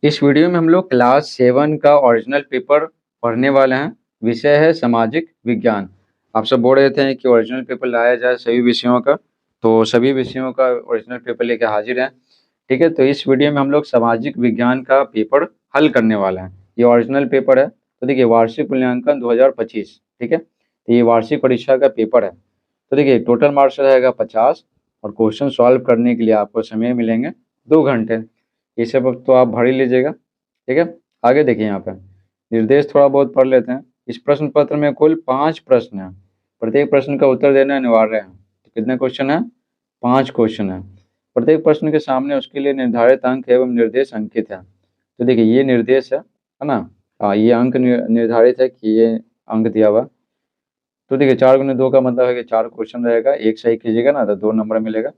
इस वीडियो में हम लोग क्लास 7 का ओरिजिनल पेपर पढ़ने वाले हैं। विषय है सामाजिक विज्ञान। आप सब बोल रहे थे कि ओरिजिनल पेपर लाया जाए सभी विषयों का, तो सभी विषयों का ओरिजिनल पेपर लेके हाजिर हैं। ठीक है, तो इस वीडियो में हम लोग सामाजिक विज्ञान का पेपर हल करने वाले हैं। ये ओरिजिनल पेपर है। तो देखिए, वार्षिक मूल्यांकन 2025। ठीक है, तो ये वार्षिक परीक्षा का पेपर है। तो देखिए, टोटल मार्क्स रहेगा 50 और क्वेश्चन सॉल्व करने के लिए आपको समय मिलेंगे 2 घंटे। ये सब तो आप भर ही लीजिएगा। ठीक है, आगे देखिए, यहाँ पे निर्देश थोड़ा बहुत पढ़ लेते हैं। इस प्रश्न पत्र में कुल 5 प्रश्न हैं। प्रत्येक प्रश्न का उत्तर देना अनिवार्य है। तो कितने क्वेश्चन हैं? 5 क्वेश्चन हैं। प्रत्येक प्रश्न के सामने उसके लिए निर्धारित अंक एवं निर्देश अंकित है। तो देखिए, ये निर्देश है ना। ये अंक निर्धारित है कि ये अंक दिया हुआ। तो देखिए, 4 × 2 का मतलब है कि 4 क्वेश्चन रहेगा। एक सही कीजिएगा ना तो 2 नंबर मिलेगा।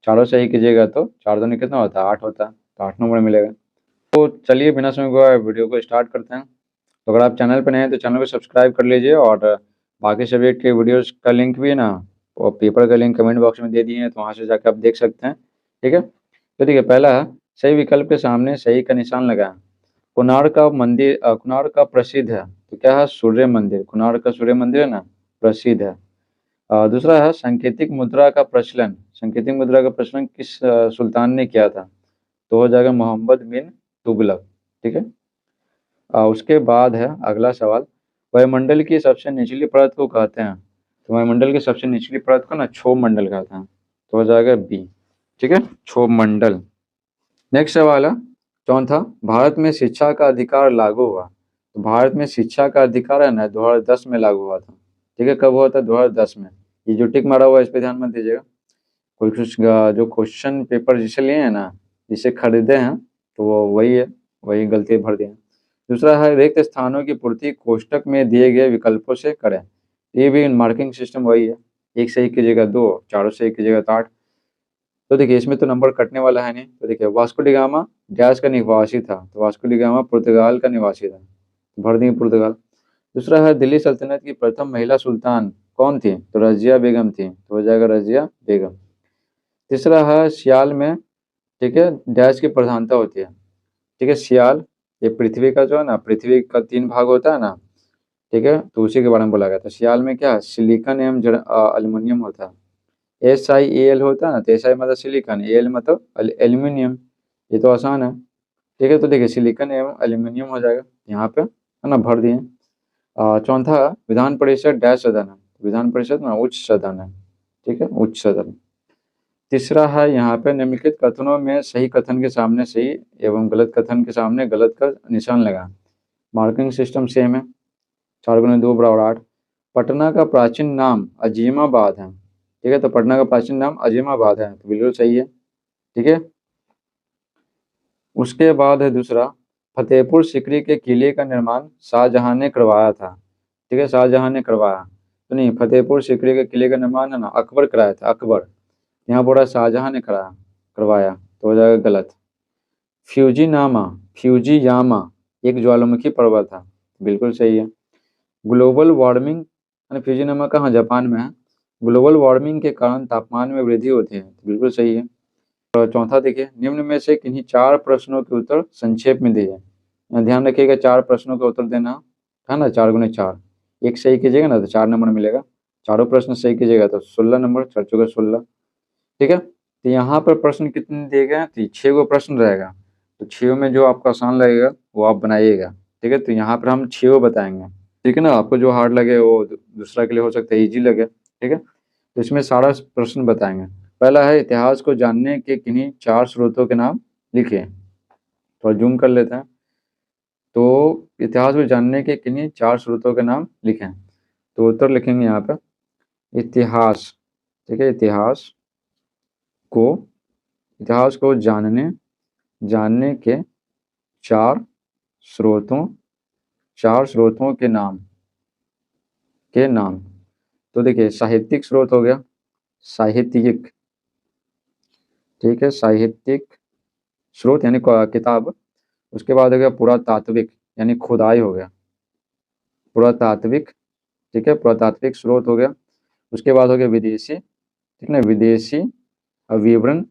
चारों सही कीजिएगा तो 4 दूनी कितना होता है? 8 होता है, तो 8 नंबर मिलेगा। तो चलिए, बिना समय गवाए वीडियो को स्टार्ट करते हैं। तो अगर आप चैनल पर नए हैं तो चैनल को सब्सक्राइब कर लीजिए, और बाकी सब्जेक्ट के वीडियोस का लिंक भी है ना, और पेपर का लिंक कमेंट बॉक्स में दे दिए हैं, तो वहाँ से जाकर आप देख सकते हैं। ठीक है, तो देखिए, पहला है सही विकल्प के सामने सही का निशान लगाएं। कोणार्क का मंदिर कोणार्क का प्रसिद्ध है, तो क्या है? सूर्य मंदिर। कोणार्क का सूर्य मंदिर है ना, प्रसिद्ध है। दूसरा है सांकेतिक मुद्रा का प्रचलन। सांकेतिक मुद्रा का प्रचलन किस सुल्तान ने किया था? तो हो जाएगा मोहम्मद बिन तुगलक। ठीक है, उसके बाद है अगला सवाल, वायुमंडल की सबसे निचली परत को कहते हैं। तो वायुमंडल की सबसे निचली परत को ना क्षोभ मंडल कहते हैं, तो हो जाएगा बी। ठीक है, क्षोभ मंडल। नेक्स्ट सवाल है चौथा, भारत में शिक्षा का अधिकार लागू हुआ। तो भारत में शिक्षा का अधिकार है ना 2010 में लागू हुआ था। ठीक है, कब हुआ था? 2010 में। ये जो टिक मारा हुआ है इस पे ध्यान मत दीजिएगा। कुछ जो क्वेश्चन पेपर जिसे लिए हैं ना, जिसे खरीदे हैं, तो वो वही है, वही गलती भर दिए हैं। दूसरा है रिक्त स्थानों की पूर्ति कोष्टक में दिए गए विकल्पों से करें। ये भी मार्किंग सिस्टम वही है। एक सही कीजिएगा 2, चारों सही कीजिएगा तो 8। तो देखिए, इसमें तो नंबर कटने वाला है नहीं। तो देखिए, वास्को डी गामा डैश का निवासी था, तो वास्को डी गामा पुर्तगाल का निवासी था, तो भर देंगे पुर्तगाल। दूसरा है दिल्ली सल्तनत की प्रथम महिला सुल्तान कौन थी? तो रजिया बेगम थी, तो हो जाएगा रजिया बेगम। तीसरा है सियाल में, ठीक है, डैश की प्रधानता होती है। ठीक है, सियाल ये पृथ्वी का जो है ना, पृथ्वी का 3 भाग होता है ना। ठीक है, तो उसी के बारे में बोला गया था। सियाल में क्या है? सिलिकॉन एवं एल्युमिनियम होता है। SiAl होता है ना, तो SI मतलब सिलिकॉन, Al मतलब एल्यूमिनियम। ये तो आसान है। ठीक है, तो देखिए सिलिकॉन एवं एल्यूमिनियम हो जाएगा यहाँ पे, है ना, भर दिए। चौथा, विधान परिषद डैश सदन है। विधान परिषद ना उच्च सदन है। ठीक है, उच्च सदन। तीसरा है यहाँ पे निम्नलिखित कथनों में सही कथन के सामने सही एवं गलत कथन के सामने गलत का निशान लगा। मार्किंग सिस्टम सेम है। 4 × 2 = 8। पटना का प्राचीन नाम अजीमाबाद है। ठीक है, तो पटना का प्राचीन नाम अजीमाबाद है, तो बिल्कुल सही है। ठीक है, उसके बाद है दूसरा, फतेहपुर सिकरी के किले का निर्माण शाहजहां ने करवाया था। ठीक है, शाहजहां ने करवाया तो नहीं, फतेहपुर सिकरी के किले का निर्माण है ना अकबर कराया था, अकबर। यहाँ बोला शाहजहां ने करवाया, तो हो जाएगा गलत। फ्यूजीनामा फ्यूजीयामा एक ज्वालामुखी पर्वत था, बिल्कुल सही है। ग्लोबल वार्मिंग, फ्यूजीनामा कहाँ? जापान में है। ग्लोबल वार्मिंग के कारण तापमान में वृद्धि होती है, तो बिल्कुल सही है। और चौथा देखिए, निम्न में से किन्हीं 4 प्रश्नों के उत्तर संक्षेप में दिए। यहाँ ध्यान रखिएगा, 4 प्रश्नों का उत्तर देना है ना, 4 × 4। एक सही कीजिएगा ना तो 4 नंबर मिलेगा। चारों प्रश्न सही कीजिएगा तो 16 नंबर, 4×4 = 16। ठीक है, तो यहाँ पर प्रश्न कितने दिए गए हैं? तो 6 गो प्रश्न रहेगा। तो 6 में जो आपको आसान लगेगा वो आप बनाइएगा। ठीक है, तो यहाँ पर हम 6 बताएंगे। ठीक है ना, आपको जो हार्ड लगे वो दूसरा के लिए हो सकता है इजी लगे। ठीक है, तो इसमें सारा प्रश्न बताएंगे। पहला है इतिहास को जानने के किन्हीं 4 स्रोतों के नाम लिखिए। तो जूम कर लेते हैं। तो इतिहास को जानने के किन्हीं 4 स्रोतों के नाम लिखें। तो उत्तर लिखेंगे यहाँ पे इतिहास। ठीक है, को इतिहास को जानने के 4 स्रोतों 4 स्रोतों के नाम। तो देखिए, साहित्यिक स्रोत हो गया, साहित्यिक। ठीक है, साहित्यिक स्रोत यानी किताब। उसके बाद हो गया पुरातात्विक, यानी खुदाई हो गया, पुरातात्विक। ठीक है, पुरातात्विक स्रोत हो गया। उसके बाद हो गया विदेशी। ठीक है ना, विदेशी विवरण।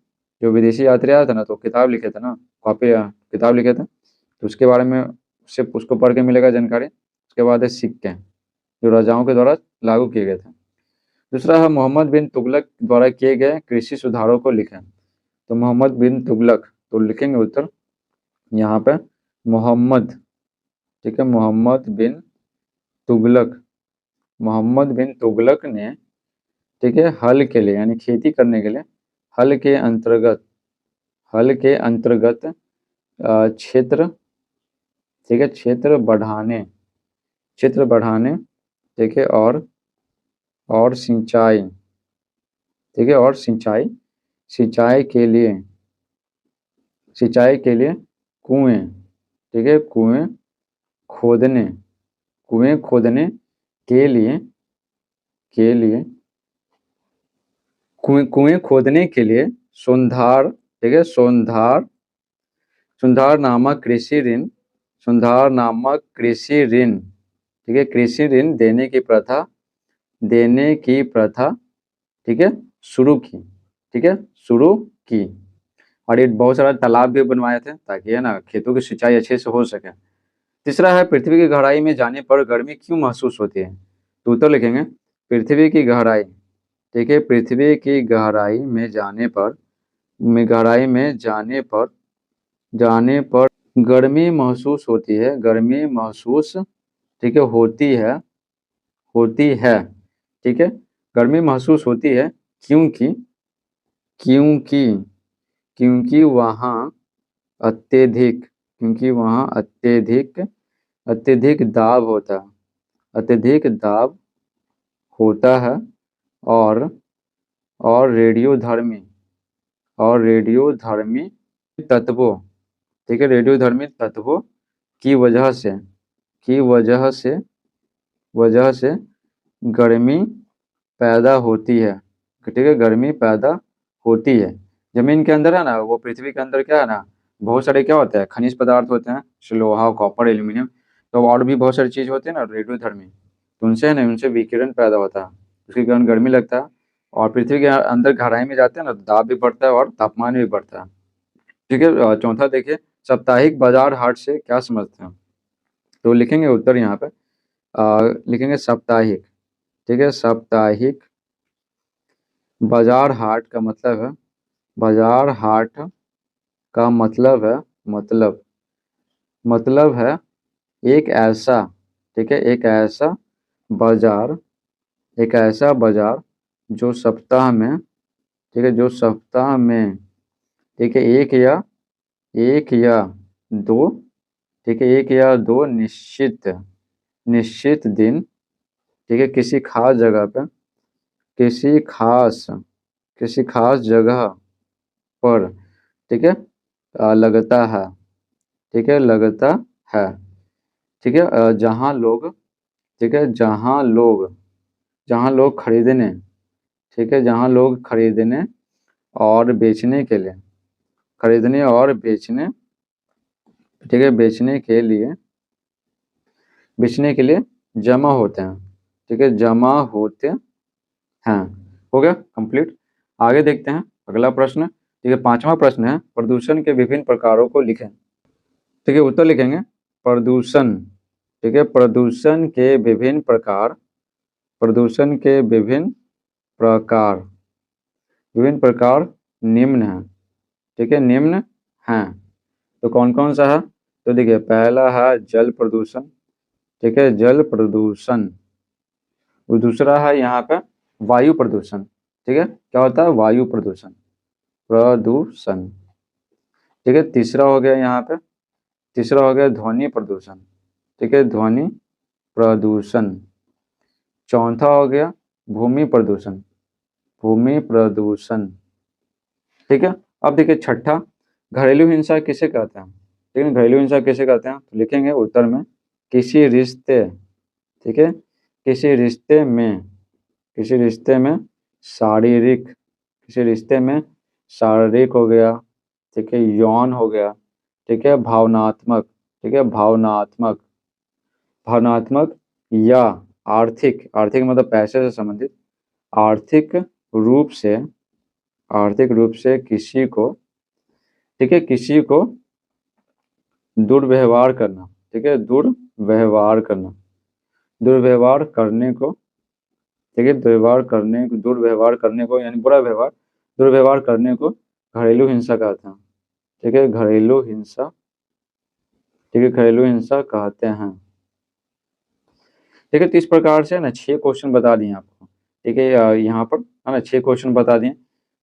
जो विदेशी यात्री आया था ना तो किताब लिखे थे ना, कॉपी किताब लिखे थे। तो उसके बारे में सिर्फ उसको पढ़ के मिलेगा जानकारी। उसके बाद है सिक्के, जो राजाओं के द्वारा लागू किए गए थे। दूसरा है मोहम्मद बिन तुगलक द्वारा किए गए कृषि सुधारों को लिखें। तो मोहम्मद बिन तुगलक, तो लिखेंगे उत्तर यहाँ पे मोहम्मद, ठीक है, मोहम्मद बिन तुगलक। मोहम्मद बिन तुगलक ने, ठीक है, हल के लिए यानी खेती करने के लिए हल के अंतर्गत, हल के अंतर्गत क्षेत्र, ठीक है, क्षेत्र बढ़ाने, क्षेत्र बढ़ाने, ठीक है, और सिंचाई, ठीक है, और सिंचाई, सिंचाई के लिए, सिंचाई के लिए कुएं, ठीक है, कुएं खोदने, कुएं खोदने के लिए, के लिए कुएं खोदने के लिए सोनधार, ठीक है, सोनधार, सुंधार नामक कृषि ऋण, सुंधार नामक कृषि ऋण, ठीक है, कृषि ऋण देने की प्रथा, देने की प्रथा, ठीक है, शुरू की, ठीक है, शुरू की। और ये बहुत सारा तालाब भी बनवाए थे ताकि है ना खेतों की सिंचाई अच्छे से हो सके। तीसरा है पृथ्वी की गहराई में जाने पर गर्मी क्यों महसूस होती है। तो उत्तर लिखेंगे पृथ्वी की गहराई, ठीक है, पृथ्वी की गहराई में जाने पर, गहराई में जाने पर गर्मी महसूस होती है, गर्मी महसूस, ठीक है, होती है, होती है, ठीक है, गर्मी महसूस होती है क्योंकि, क्योंकि क्योंकि वहाँ अत्यधिक, क्योंकि वहाँ अत्यधिक, अत्यधिक दाब होता है, अत्यधिक दाब होता है, और रेडियोधर्मी, और रेडियोधर्मी तत्वों, ठीक है, रेडियोधर्मी तत्वों की वजह से, की वजह से गर्मी पैदा होती है, ठीक है, गर्मी पैदा होती है। जमीन के अंदर है ना, वो पृथ्वी के अंदर क्या है ना, बहुत सारे क्या होते हैं खनिज पदार्थ होते हैं, जैसे लोहा, कॉपर, एल्यूमिनियम, तो और भी बहुत सारी चीज होती है ना रेडियोधर्मी, तो उनसे है ना, उनसे विकिरण पैदा होता है, उसके कारण गर्मी लगता है। और पृथ्वी के अंदर गहराई में जाते हैं ना तो दाब भी बढ़ता है और तापमान भी बढ़ता है, ठीक है। चौथा देखिए साप्ताहिक बाजार हाट से क्या समझते हैं। तो लिखेंगे उत्तर यहाँ पे लिखेंगे साप्ताहिक, ठीक है, साप्ताहिक बाजार हाट का मतलब है, बाजार हाट का मतलब है, मतलब, मतलब है एक ऐसा, ठीक है, एक ऐसा बाजार, एक ऐसा बाजार जो सप्ताह में, ठीक है, जो सप्ताह में, ठीक है, एक या दो, ठीक है, एक या दो निश्चित, निश्चित दिन, ठीक है, किसी खास जगह पे, किसी खास, किसी खास जगह पर, ठीक है, लगता है, ठीक है, लगता है, ठीक है, जहाँ लोग, ठीक है, जहाँ लोग खरीदने, ठीक है, जहाँ लोग खरीदने और बेचने के लिए, खरीदने और बेचने, ठीक है, बेचने के लिए, बेचने के लिए जमा होते हैं, ठीक है, जमा होते हैं। हो गया कंप्लीट। आगे देखते हैं अगला प्रश्न, ठीक है, पांचवा प्रश्न है प्रदूषण के विभिन्न प्रकारों को लिखें। ठीक है, उत्तर लिखेंगे प्रदूषण, ठीक है, प्रदूषण के विभिन्न प्रकार, प्रदूषण के विभिन्न प्रकार, विभिन्न प्रकार निम्न है, ठीक है, निम्न हैं। तो कौन कौन सा है, तो देखिए पहला है जल प्रदूषण, ठीक है, जल प्रदूषण। और दूसरा है यहाँ पे वायु प्रदूषण, ठीक है, क्या होता है वायु प्रदूषण, प्रदूषण, ठीक है। तीसरा हो गया यहाँ पे, तीसरा हो गया ध्वनि प्रदूषण, ठीक है, ध्वनि प्रदूषण। चौथा हो गया भूमि प्रदूषण, भूमि प्रदूषण, ठीक है। अब देखिए छठा घरेलू हिंसा किसे कहते हैं, ठीक है, घरेलू हिंसा किसे कहते हैं, तो लिखेंगे उत्तर में किसी रिश्ते, ठीक है, किसी रिश्ते में, किसी रिश्ते में शारीरिक, किसी रिश्ते में शारीरिक हो गया, ठीक है, यौन हो गया, ठीक है, भावनात्मक, ठीक है, भावनात्मक, भावनात्मक या आर्थिक, आर्थिक मतलब पैसे से संबंधित, आर्थिक रूप से, आर्थिक रूप से किसी को, ठीक है, किसी को दुर्व्यवहार करना, ठीक है, दुर्व्यवहार करना, दुर्व्यवहार करने को, ठीक है, दुर्व्यवहार करने को यानी बुरा व्यवहार, दुर्व्यवहार करने को घरेलू हिंसा कहते हैं, ठीक है, घरेलू हिंसा, ठीक है, घरेलू हिंसा कहते हैं। ठीक है, तो इस प्रकार से ना 6 क्वेश्चन बता दिए आपको, ठीक है, यहाँ पर है ना 6 क्वेश्चन बता दिए।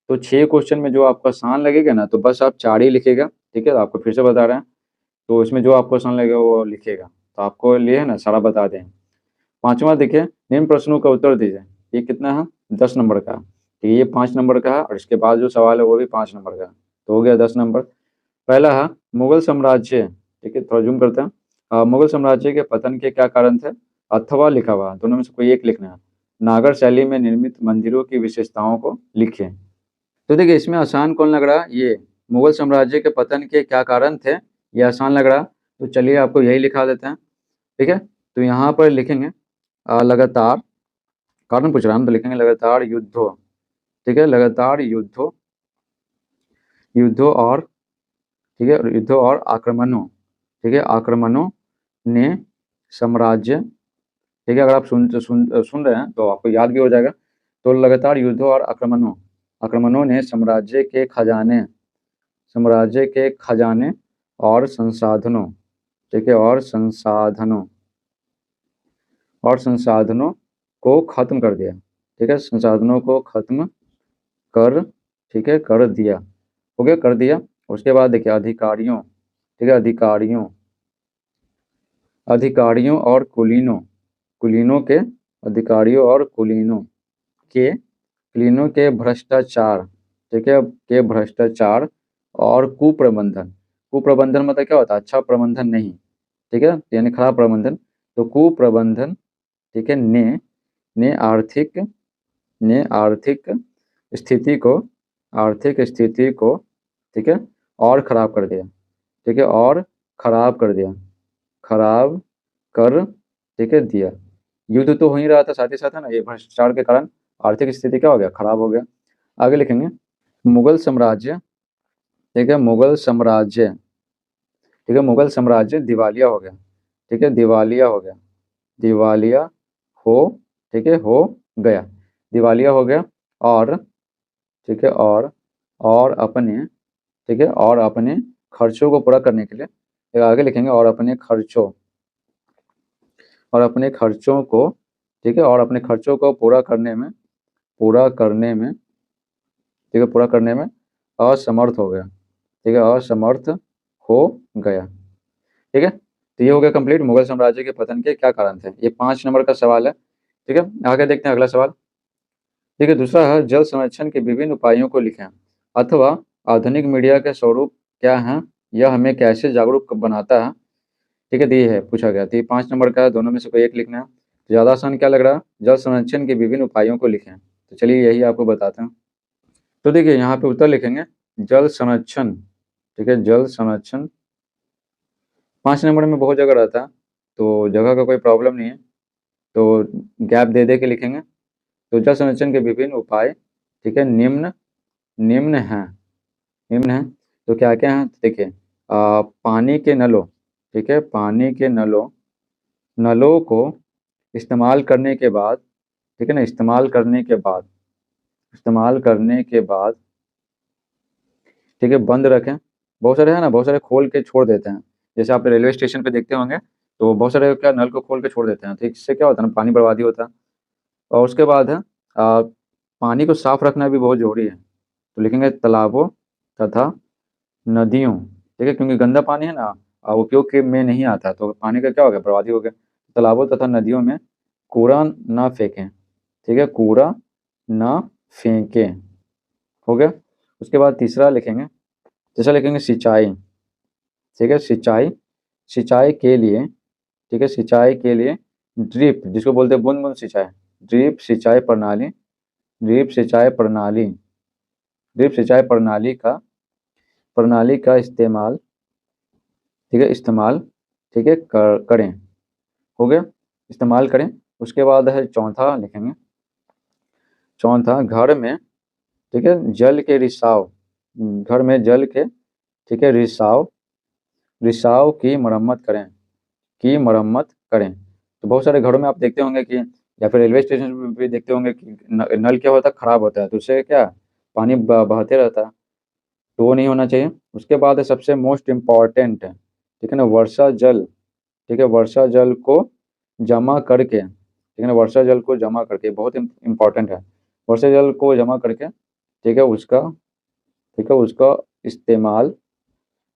तो 6 क्वेश्चन में जो आपको आसान लगेगा ना, तो बस आप 4 ही लिखिएगा, ठीक है, आपको फिर से बता रहे हैं। तो इसमें जो आपको आसान लगेगा वो लिखिएगा, तो आपको लिए है ना सारा बता दें। 5वां देखिए, निम्न प्रश्नों का उत्तर दीजिए। ये कितना है? 10 नंबर का, ठीक है, ये 5 नंबर का है और इसके बाद जो सवाल है वो भी 5 नंबर का है, तो हो गया 10 नंबर। पहला है मुगल साम्राज्य, ठीक है, थोड़ा जूम करते हैं। मुगल साम्राज्य के पतन के क्या कारण थे? अथवा लिखा हुआ, दोनों में से कोई एक लिखना है। नागर शैली में निर्मित मंदिरों की विशेषताओं को लिखें। तो देखिए इसमें आसान कौन लग रहा है? ये मुगल साम्राज्य के पतन के क्या कारण थे, ये आसान लग रहा है, तो चलिए आपको यही लिखा देते हैं, ठीक है। तो यहाँ पर लिखेंगे लगातार, कारण पूछ रहा हम तो लिखेंगे लगातार युद्धों, ठीक है, लगातार युद्धों, युद्धों और, ठीक है, युद्धों और आक्रमणों, ठीक है, आक्रमणों ने साम्राज्य, ठीक है, अगर आप सुन रहे हैं तो आपको याद भी हो जाएगा। तो लगातार युद्धों और आक्रमणों, आक्रमणों ने साम्राज्य के खजाने, साम्राज्य के खजाने और संसाधनों, ठीक है, और संसाधनों, और संसाधनों को खत्म कर दिया, ठीक है, संसाधनों को खत्म कर, ठीक है, कर दिया, हो गया, कर दिया। उसके बाद देखिए अधिकारियों, ठीक है, अधिकारियों, अधिकारियों और कुलीनों, कुलीनों के, अधिकारियों और कुलीनों के भ्रष्टाचार, ठीक है, के भ्रष्टाचार और कुप्रबंधन, कुप्रबंधन मतलब क्या होता है? अच्छा प्रबंधन नहीं, ठीक है, यानी खराब प्रबंधन। तो कुप्रबंधन, ठीक है, ने आर्थिक, ने स्थिति को, आर्थिक स्थिति को, ठीक है, और खराब कर दिया, ठीक है, और खराब कर दिया, खराब कर, ठीक है, दिया। युद्ध तो हो ही रहा था साथ ही साथ, है ना, ये भ्रष्टाचार के कारण आर्थिक स्थिति क्या हो गया? खराब हो गया। आगे लिखेंगे मुगल साम्राज्य, ठीक है, मुगल साम्राज्य, ठीक है, मुगल साम्राज्य दिवालिया हो गया, ठीक है, दिवालिया हो गया, दिवालिया हो, ठीक है, हो गया, दिवालिया हो गया। और, ठीक है, और अपने, ठीक है, और अपने खर्चों को पूरा करने के लिए, एक आगे लिखेंगे और अपने खर्चों, और अपने खर्चों को, ठीक है, और अपने खर्चों को पूरा करने में, पूरा करने में, ठीक है, पूरा करने में असमर्थ हो गया, ठीक है, असमर्थ हो गया, ठीक है। तो ये हो गया कंप्लीट, मुगल साम्राज्य के पतन के क्या कारण थे। ये 5 नंबर का सवाल है, ठीक है। आगे देखते हैं अगला सवाल, ठीक है। दूसरा है जल संरक्षण के विभिन्न उपायों को लिखें, अथवा आधुनिक मीडिया के स्वरूप क्या है, यह हमें कैसे जागरूक बनाता है, ठीक है, दिए है, पूछा गया। तो ये 5 नंबर का है, दोनों में से कोई एक लिखना है। तो ज़्यादा आसान क्या लग रहा है? जल संरक्षण के विभिन्न उपायों को लिखें, तो चलिए यही आपको बताते हैं। तो देखिए यहाँ पे उत्तर लिखेंगे जल संरक्षण, ठीक है, जल संरक्षण 5 नंबर में बहुत जगह रहता है, तो जगह का कोई प्रॉब्लम नहीं है, तो गैप दे दे के लिखेंगे। तो जल संरक्षण के विभिन्न उपाय, ठीक है, निम्न, निम्न हैं, निम्न हैं। तो क्या क्या हैं? तो देखिए पानी के नलों, ठीक है, पानी के नलों, नलों को इस्तेमाल करने के बाद, ठीक है ना, इस्तेमाल करने के बाद, इस्तेमाल करने के बाद, ठीक है, बंद रखें। बहुत सारे है ना, बहुत सारे खोल के छोड़ देते हैं, जैसे आप रेलवे स्टेशन पे देखते होंगे, तो बहुत सारे क्या नल को खोल के छोड़ देते हैं, तो इससे क्या होता है ना, पानी बर्बादी होता है। और उसके बाद है पानी को साफ रखना भी बहुत जरूरी है, तो लिखेंगे तालाबों तथा नदियों, ठीक है, क्योंकि गंदा पानी है ना उपयोग के में नहीं आता, तो पानी का क्या हो गया? बर्बादी हो गया। तालाबों तथा नदियों में कूड़ा ना फेंकें, ठीक है, कूड़ा ना फेंकें, हो गया। उसके बाद तीसरा लिखेंगे, तीसरा लिखेंगे सिंचाई, ठीक है, सिंचाई, सिंचाई के लिए, ठीक है, सिंचाई के लिए ड्रिप, जिसको बोलते हैं बूंद बूंद सिंचाई, ड्रिप सिंचाई प्रणाली, ड्रिप सिंचाई प्रणाली, ड्रिप सिंचाई प्रणाली का इस्तेमाल, ठीक है, इस्तेमाल, ठीक है, करें, हो गया, इस्तेमाल करें। उसके बाद है चौथा लिखेंगे, चौथा घर में, ठीक है, जल के रिसाव, घर में जल के, ठीक है, रिसाव, रिसाव की मरम्मत करें। तो बहुत सारे घरों में आप देखते होंगे कि या फिर रेलवे स्टेशन पे भी देखते होंगे कि नल क्या होता है, खराब होता है, तो उससे क्या पानी बहते रहता है, तो वो नहीं होना चाहिए। उसके बाद है सबसे मोस्ट इम्पॉर्टेंट है, ठीक है ना, वर्षा जल। ठीक है, वर्षा जल को जमा करके, ठीक है ना, वर्षा जल को जमा करके बहुत इम्पॉर्टेंट है। वर्षा जल को जमा करके, ठीक है, उसका इस्तेमाल,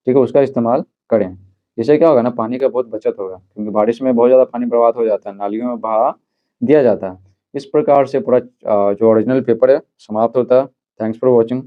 ठीक है, उसका इस्तेमाल करें। इससे क्या होगा ना, पानी का बहुत बचत होगा, क्योंकि बारिश में बहुत ज़्यादा पानी बर्बाद हो जाता है, नालियों में बहा दिया जाता है। इस प्रकार से पूरा जो ओरिजिनल पेपर है समाप्त होता है। Thanks for watching.